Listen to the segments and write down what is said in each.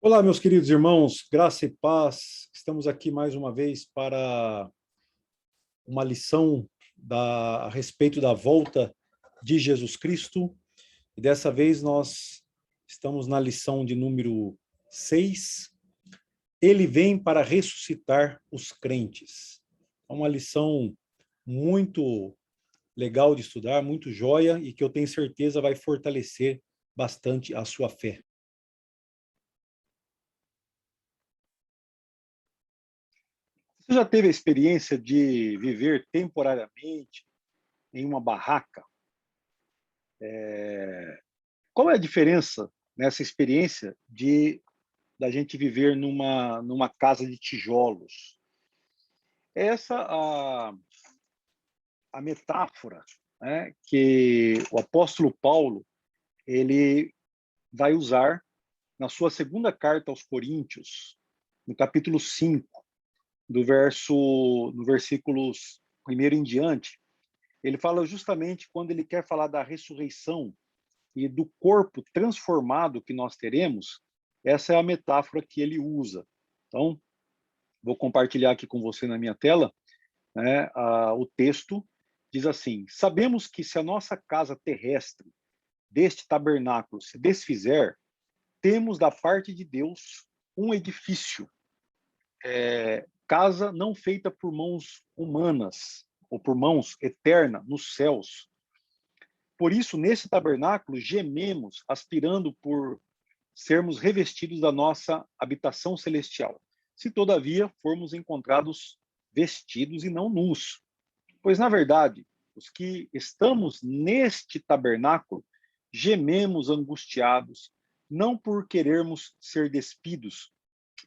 Olá, meus queridos irmãos, graça e paz. Estamos aqui mais uma vez para uma lição a respeito da volta de Jesus Cristo. E dessa vez nós estamos na lição de número 6. Ele vem para ressuscitar os crentes. É uma lição muito legal de estudar, muito joia, e que eu tenho certeza vai fortalecer bastante a sua fé. Você já teve a experiência de viver temporariamente em uma barraca? Qual é a diferença nessa experiência da gente viver numa casa de tijolos? Essa a metáfora, né, que o apóstolo Paulo ele vai usar na sua segunda carta aos Coríntios, no capítulo 5, no versículos 1 em diante. Ele fala justamente quando ele quer falar da ressurreição e do corpo transformado que nós teremos, essa é a metáfora que ele usa. Então, vou compartilhar aqui com você na minha tela, né, o texto diz assim: sabemos que se a nossa casa terrestre deste tabernáculo se desfizer, temos da parte de Deus um edifício, casa não feita por mãos humanas, ou por mãos eterna nos céus. Por isso, nesse tabernáculo, gememos, aspirando por sermos revestidos da nossa habitação celestial, se todavia formos encontrados vestidos e não nus. Pois, na verdade, os que estamos neste tabernáculo, gememos angustiados, não por querermos ser despidos,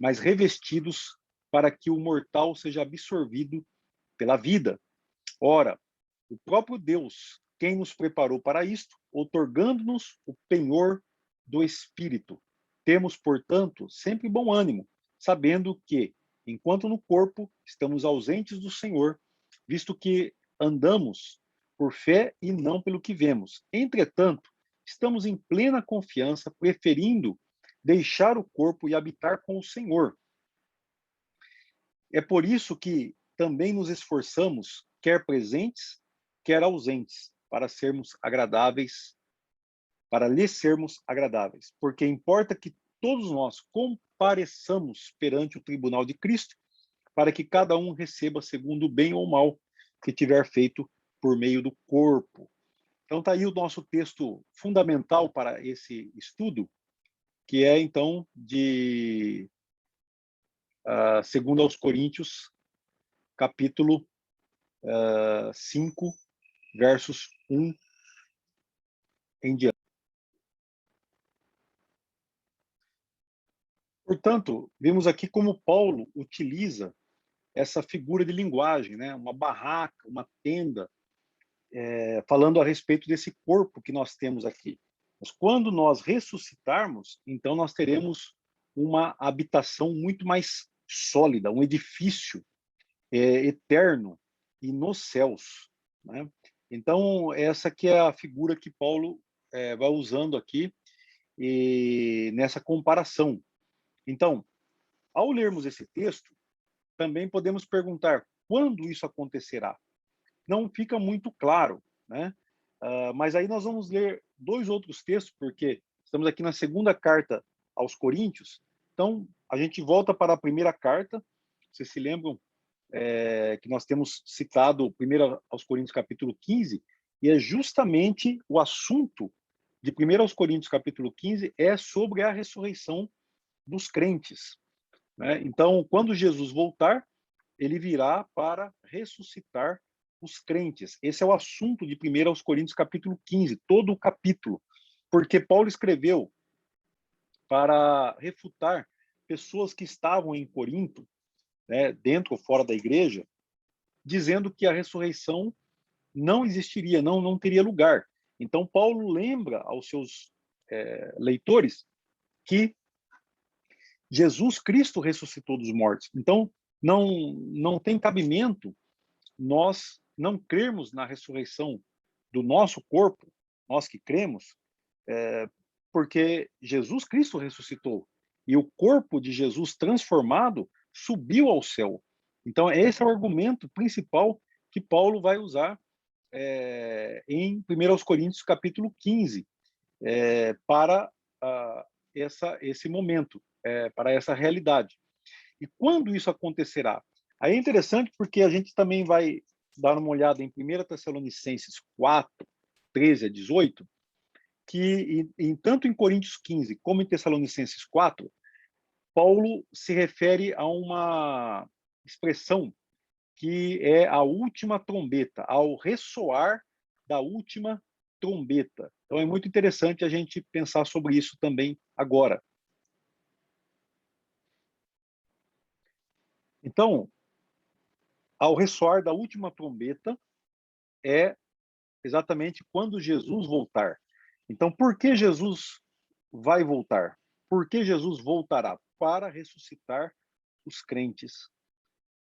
mas revestidos para que o mortal seja absorvido pela vida. Ora, o próprio Deus, quem nos preparou para isto, outorgando-nos o penhor do Espírito. Temos, portanto, sempre bom ânimo, sabendo que, enquanto no corpo estamos ausentes do Senhor, visto que andamos por fé e não pelo que vemos. Entretanto, estamos em plena confiança, preferindo deixar o corpo e habitar com o Senhor. É por isso que também nos esforçamos, quer presentes, quer ausentes, para sermos agradáveis, para lhes sermos agradáveis. Porque importa que todos nós compareçamos perante o tribunal de Cristo, para que cada um receba segundo o bem ou o mal que tiver feito por meio do corpo. Então está aí o nosso texto fundamental para esse estudo, que é então de 2 aos Coríntios, capítulo 5, versos 1 em diante. Portanto, vemos aqui como Paulo utiliza essa figura de linguagem, né? Uma barraca, uma tenda, falando a respeito desse corpo que nós temos aqui. Mas quando nós ressuscitarmos, então nós teremos uma habitação muito mais sólida, um edifício eterno e nos céus, né? Então, essa que é a figura que Paulo vai usando aqui e nessa comparação. Então, ao lermos esse texto, também podemos perguntar quando isso acontecerá. Não fica muito claro, né? Mas aí nós vamos ler dois outros textos, porque estamos aqui na segunda carta aos Coríntios. Então, a gente volta para a primeira carta. Vocês se lembram que nós temos citado 1 aos Coríntios capítulo 15, e é justamente o assunto de 1 aos Coríntios capítulo 15 é sobre a ressurreição dos crentes, né? Então, quando Jesus voltar, ele virá para ressuscitar os crentes. Esse é o assunto de 1 aos Coríntios capítulo 15, todo o capítulo, porque Paulo escreveu para refutar pessoas que estavam em Corinto, né, dentro ou fora da igreja, dizendo que a ressurreição não existiria, não teria lugar. Então, Paulo lembra aos seus leitores que Jesus Cristo ressuscitou dos mortos. Então, não tem cabimento nós não crermos na ressurreição do nosso corpo, nós que cremos, porque Jesus Cristo ressuscitou. e o corpo de Jesus transformado subiu ao céu. Então, esse é o argumento principal que Paulo vai usar em 1 Coríntios, capítulo 15, para esse momento, para essa realidade. E quando isso acontecerá? Aí é interessante porque a gente também vai dar uma olhada em 1 Tessalonicenses 4, 13 a 18, que tanto em Coríntios 15 como em Tessalonicenses 4, Paulo se refere a uma expressão que é a última trombeta, ao ressoar da última trombeta. Então é muito interessante a gente pensar sobre isso também agora. Então, ao ressoar da última trombeta é exatamente quando Jesus voltar. Então, por que Jesus vai voltar? Por que Jesus voltará? Para ressuscitar os crentes,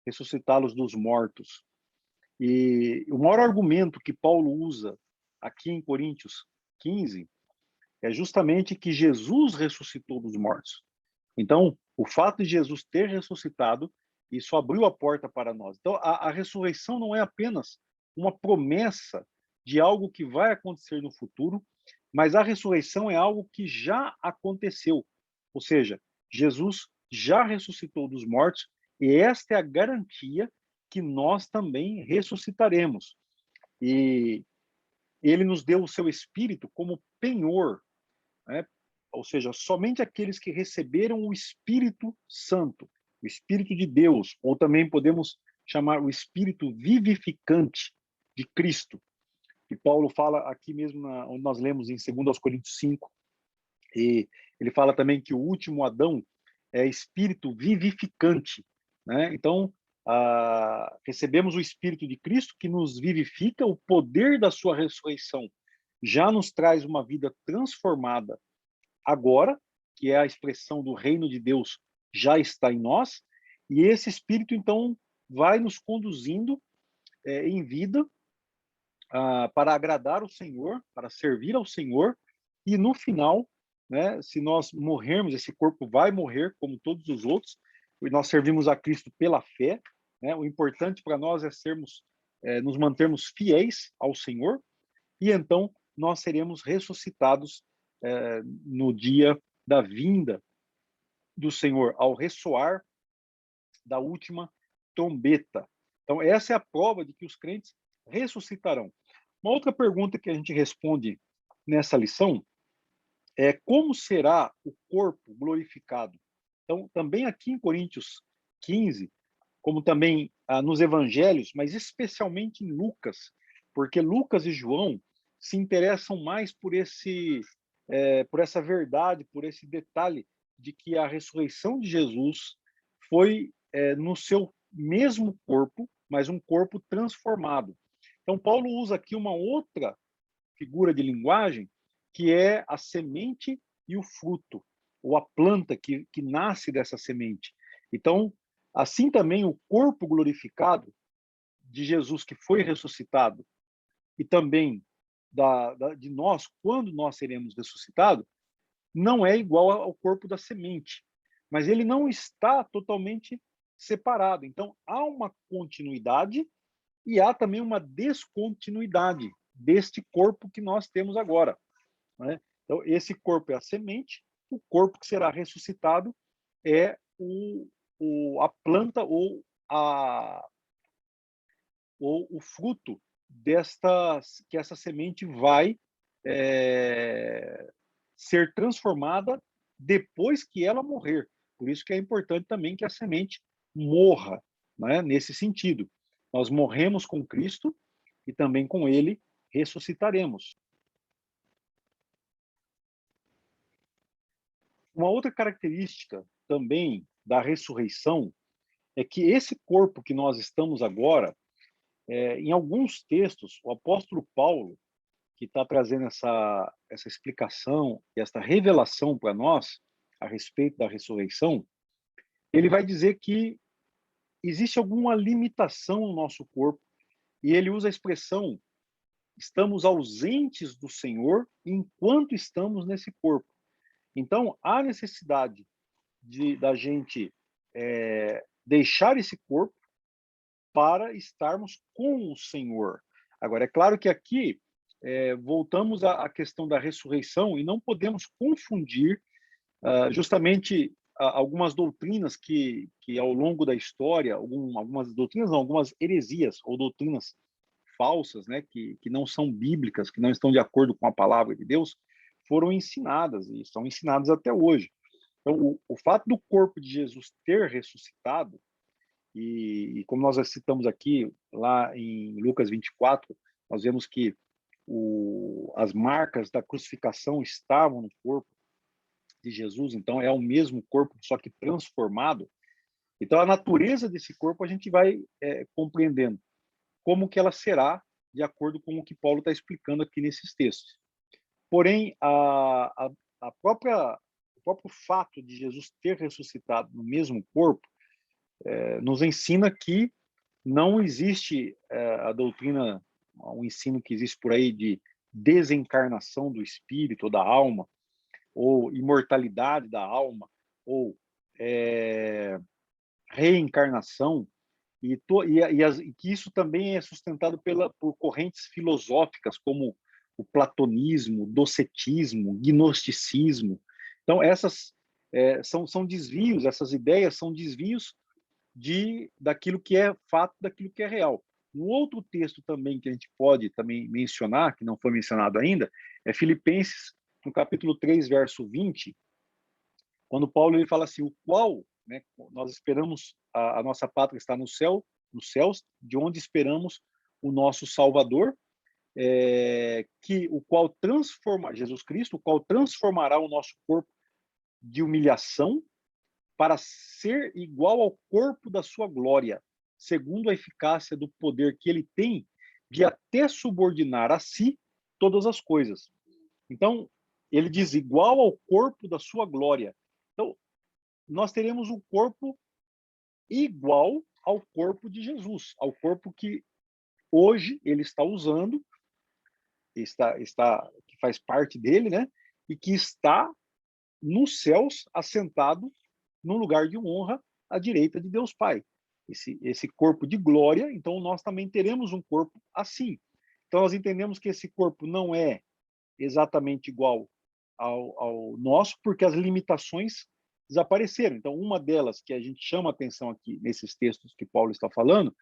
ressuscitá-los dos mortos. E o maior argumento que Paulo usa aqui em Coríntios 15 é justamente que Jesus ressuscitou dos mortos. Então, o fato de Jesus ter ressuscitado, isso abriu a porta para nós. Então, a ressurreição não é apenas uma promessa de algo que vai acontecer no futuro, mas a ressurreição é algo que já aconteceu. Ou seja, Jesus já ressuscitou dos mortos e esta é a garantia que nós também ressuscitaremos. E ele nos deu o seu Espírito como penhor, né? Ou seja, somente aqueles que receberam o Espírito Santo, o Espírito de Deus, ou também podemos chamar o Espírito vivificante de Cristo, que Paulo fala aqui mesmo, onde nós lemos em 2 Coríntios 5, e ele fala também que o último Adão é Espírito vivificante, né? Então, recebemos o Espírito de Cristo que nos vivifica, o poder da sua ressurreição já nos traz uma vida transformada agora, que é a expressão do reino de Deus já está em nós, e esse Espírito, então, vai nos conduzindo em vida para agradar o Senhor, para servir ao Senhor, e no final, né, se nós morrermos, esse corpo vai morrer como todos os outros, e nós servimos a Cristo pela fé, né? O importante para nós é nos mantermos fiéis ao Senhor, e então nós seremos ressuscitados no dia da vinda do Senhor, ao ressoar da última trombeta. Então, essa é a prova de que os crentes ressuscitarão. Uma outra pergunta que a gente responde nessa lição é como será o corpo glorificado? Então, também aqui em Coríntios 15, como também nos evangelhos, mas especialmente em Lucas, porque Lucas e João se interessam mais por essa verdade, por esse detalhe de que a ressurreição de Jesus foi no seu mesmo corpo, mas um corpo transformado. Então, Paulo usa aqui uma outra figura de linguagem, que é a semente e o fruto, ou a planta que nasce dessa semente. Então, assim também o corpo glorificado de Jesus que foi ressuscitado, e também de nós, quando nós seremos ressuscitados, não é igual ao corpo da semente, mas ele não está totalmente separado. Então, há uma continuidade e há também uma descontinuidade deste corpo que nós temos agora, né? Então, esse corpo é a semente, o corpo que será ressuscitado é a planta ou o fruto que essa semente vai ser transformada depois que ela morrer. Por isso que é importante também que a semente morra, né? Nesse sentido. Nós morremos com Cristo e também com ele ressuscitaremos. Uma outra característica também da ressurreição é que esse corpo que nós estamos agora, em alguns textos, o apóstolo Paulo, que está trazendo essa explicação e essa revelação para nós a respeito da ressurreição, ele vai dizer que existe alguma limitação no nosso corpo, e ele usa a expressão: estamos ausentes do Senhor enquanto estamos nesse corpo. Então, há necessidade da gente deixar esse corpo para estarmos com o Senhor. Agora, é claro que aqui voltamos à questão da ressurreição e não podemos confundir justamente algumas doutrinas que ao longo da história, algumas doutrinas não, algumas heresias ou doutrinas falsas, né, que não são bíblicas, que não estão de acordo com a palavra de Deus, foram ensinadas e são ensinadas até hoje. Então, o fato do corpo de Jesus ter ressuscitado, e como nós já citamos aqui, lá em Lucas 24, nós vemos que as marcas da crucificação estavam no corpo de Jesus, então é o mesmo corpo, só que transformado. Então, a natureza desse corpo a gente vai compreendendo como que ela será, de acordo com o que Paulo está explicando aqui nesses textos. Porém, o próprio fato de Jesus ter ressuscitado no mesmo corpo nos ensina que não existe a doutrina, um ensino que existe por aí de desencarnação do espírito ou da alma, ou imortalidade da alma, ou reencarnação, e que isso também é sustentado por correntes filosóficas, como o platonismo, o docetismo, o gnosticismo. Então, essas são desvios, essas ideias são desvios daquilo que é fato, daquilo que é real. Um outro texto também que a gente pode também mencionar, que não foi mencionado ainda, é Filipenses, no capítulo 3, verso 20, quando Paulo ele fala assim, o qual, né, nós esperamos, a nossa pátria está no céu, nos céus, de onde esperamos o nosso Salvador, o qual transforma, Jesus Cristo, o qual transformará o nosso corpo de humilhação para ser igual ao corpo da sua glória, segundo a eficácia do poder que ele tem de até subordinar a si todas as coisas. Então, ele diz igual ao corpo da sua glória. Então, nós teremos um corpo igual ao corpo de Jesus, ao corpo que hoje ele está usando, que faz parte dele, né? E que está nos céus, assentado num lugar de honra à direita de Deus Pai. Esse corpo de glória, então nós também teremos um corpo assim. Então nós entendemos que esse corpo não é exatamente igual ao nosso, porque as limitações desapareceram. Então, uma delas que a gente chama a atenção aqui nesses textos que Paulo está falando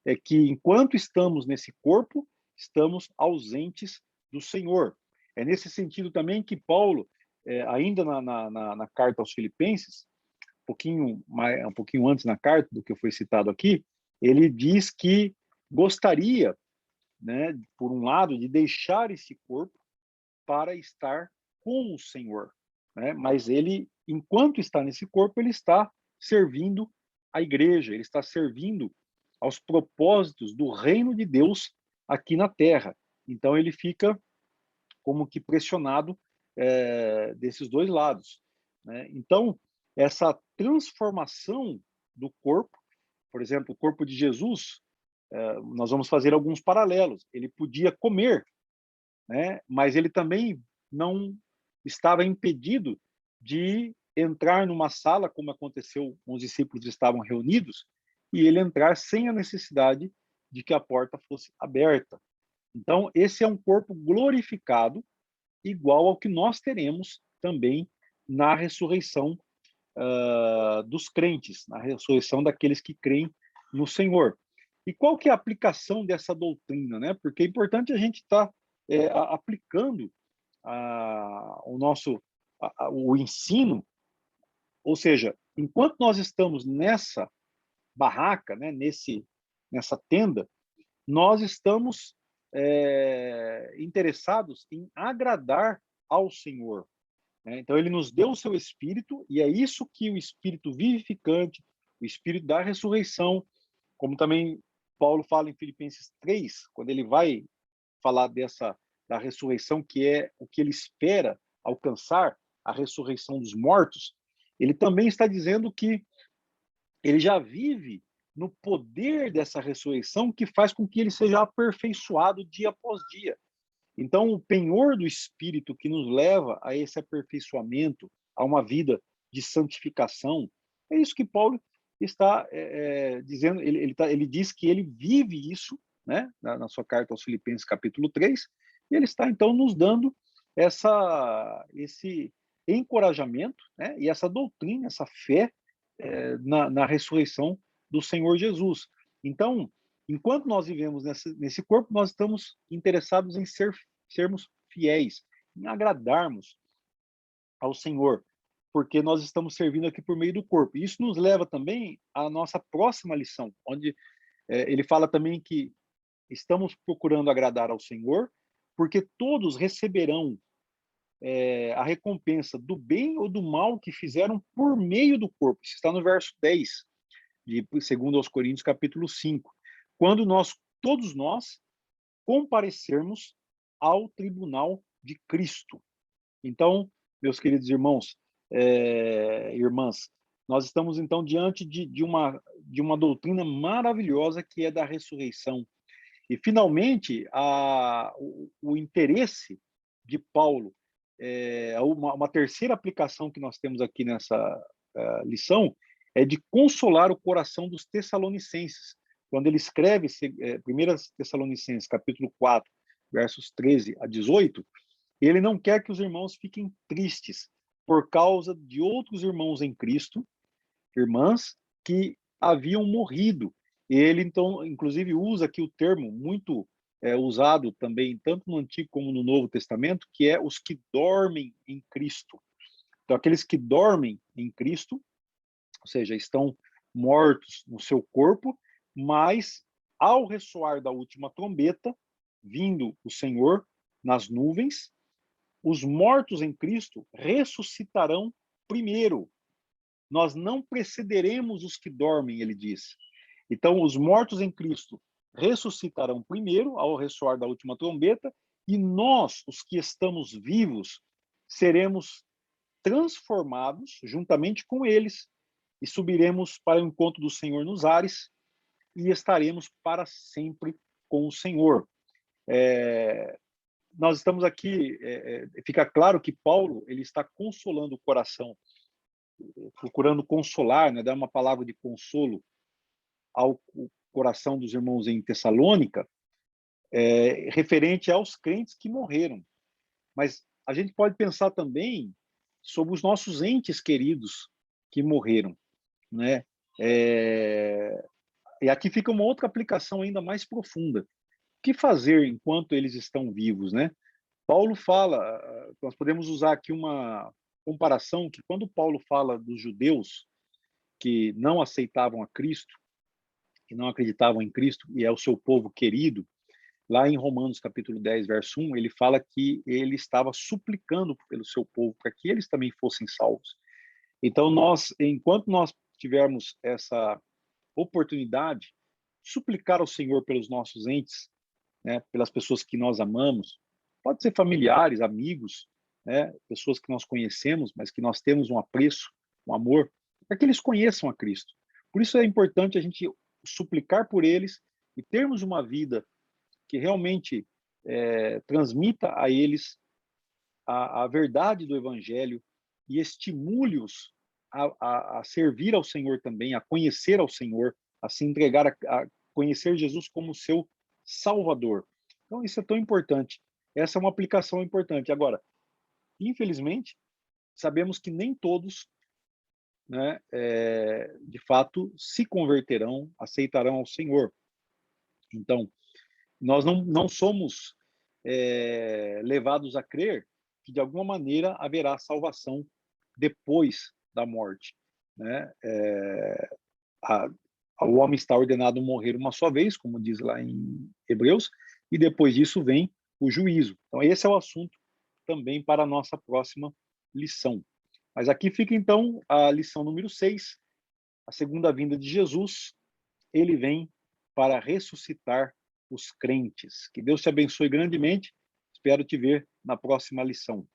é que enquanto estamos nesse corpo, estamos ausentes do Senhor. É nesse sentido também que Paulo, ainda na carta aos Filipenses, um pouquinho antes na carta do que foi citado aqui, ele diz que gostaria, né, por um lado, de deixar esse corpo para estar com o Senhor, né? Mas ele, enquanto está nesse corpo, ele está servindo a igreja, ele está servindo aos propósitos do reino de Deus aqui na terra. Então ele fica como que pressionado desses dois lados, né? Então essa transformação do corpo, por exemplo, o corpo de Jesus, nós vamos fazer alguns paralelos. Ele podia comer, né? Mas ele também não estava impedido de entrar numa sala, como aconteceu com os discípulos que estavam reunidos, e ele entrar sem a necessidade de que a porta fosse aberta. Então, esse é um corpo glorificado, igual ao que nós teremos também na ressurreição dos crentes, na ressurreição daqueles que creem no Senhor. E qual que é a aplicação dessa doutrina, né? Porque é importante a gente estar aplicando o ensino, ou seja, enquanto nós estamos nessa barraca, né, nessa tenda, nós estamos interessados em agradar ao Senhor, né? Então, ele nos deu o seu Espírito, e é isso que o Espírito vivificante, o Espírito da ressurreição, como também Paulo fala em Filipenses 3, quando ele vai falar da ressurreição, que é o que ele espera alcançar, a ressurreição dos mortos, ele também está dizendo que ele já vive no poder dessa ressurreição, que faz com que ele seja aperfeiçoado dia após dia. Então, o penhor do Espírito que nos leva a esse aperfeiçoamento, a uma vida de santificação. É isso que Paulo está dizendo. Ele diz que ele vive isso, né, na sua carta aos Filipenses, capítulo 3, e ele está, então, nos dando esse encorajamento, né, e essa doutrina, essa fé na ressurreição do Senhor Jesus. Então, enquanto nós vivemos nesse corpo, nós estamos interessados em sermos fiéis, em agradarmos ao Senhor, porque nós estamos servindo aqui por meio do corpo. Isso nos leva também à nossa próxima lição, onde ele fala também que estamos procurando agradar ao Senhor, porque todos receberão a recompensa do bem ou do mal que fizeram por meio do corpo. Isso está no verso 10, de 2 Coríntios, capítulo 5. Quando todos nós, comparecermos ao tribunal de Cristo. Então, meus queridos irmãos, irmãs, nós estamos, então, diante de uma doutrina maravilhosa que é da ressurreição. E, finalmente, o interesse de Paulo, uma terceira aplicação que nós temos aqui nessa lição, é de consolar o coração dos tessalonicenses. Quando ele escreve 1 Tessalonicenses, capítulo 4, versos 13 a 18, ele não quer que os irmãos fiquem tristes por causa de outros irmãos em Cristo, irmãs que haviam morrido. Ele, então, inclusive, usa aqui o termo muito usado também, tanto no Antigo como no Novo Testamento, que é os que dormem em Cristo. Então, aqueles que dormem em Cristo, ou seja, estão mortos no seu corpo, mas, ao ressoar da última trombeta, vindo o Senhor nas nuvens, os mortos em Cristo ressuscitarão primeiro. Nós não precederemos os que dormem, ele diz. Então, os mortos em Cristo ressuscitarão primeiro, ao ressoar da última trombeta, e nós, os que estamos vivos, seremos transformados juntamente com eles e subiremos para o encontro do Senhor nos ares e estaremos para sempre com o Senhor. Nós estamos aqui, fica claro que Paulo ele está consolando o coração, procurando consolar, né, dar uma palavra de consolo ao coração dos irmãos em Tessalônica, referente aos crentes que morreram. Mas a gente pode pensar também sobre os nossos entes queridos que morreram, né? E aqui fica uma outra aplicação ainda mais profunda. O que fazer enquanto eles estão vivos, né? Paulo fala, nós podemos usar aqui uma comparação, que quando Paulo fala dos judeus que não aceitavam a Cristo, que não acreditavam em Cristo, e é o seu povo querido, lá em Romanos capítulo 10, verso 1, ele fala que ele estava suplicando pelo seu povo, para que eles também fossem salvos. Então, enquanto nós tivermos essa oportunidade, suplicar ao Senhor pelos nossos entes, né, pelas pessoas que nós amamos, pode ser familiares, amigos, né, pessoas que nós conhecemos, mas que nós temos um apreço, um amor, para que eles conheçam a Cristo. Por isso é importante a gente suplicar por eles e termos uma vida que realmente transmita a eles a verdade do Evangelho e estimule-os a servir ao Senhor também, a conhecer ao Senhor, a se entregar a conhecer Jesus como seu Salvador. Então, isso é tão importante. Essa é uma aplicação importante. Agora, infelizmente, sabemos que nem todos, né, de fato, se converterão, aceitarão ao Senhor. Então, nós não somos levados a crer que, de alguma maneira, haverá salvação depois da morte, né? O homem está ordenado a morrer uma só vez, como diz lá em Hebreus, e depois disso vem o juízo. Então, esse é o assunto também para a nossa próxima lição. Mas aqui fica, então, a lição número 6, a segunda vinda de Jesus. Ele vem para ressuscitar os crentes. Que Deus te abençoe grandemente. Espero te ver na próxima lição.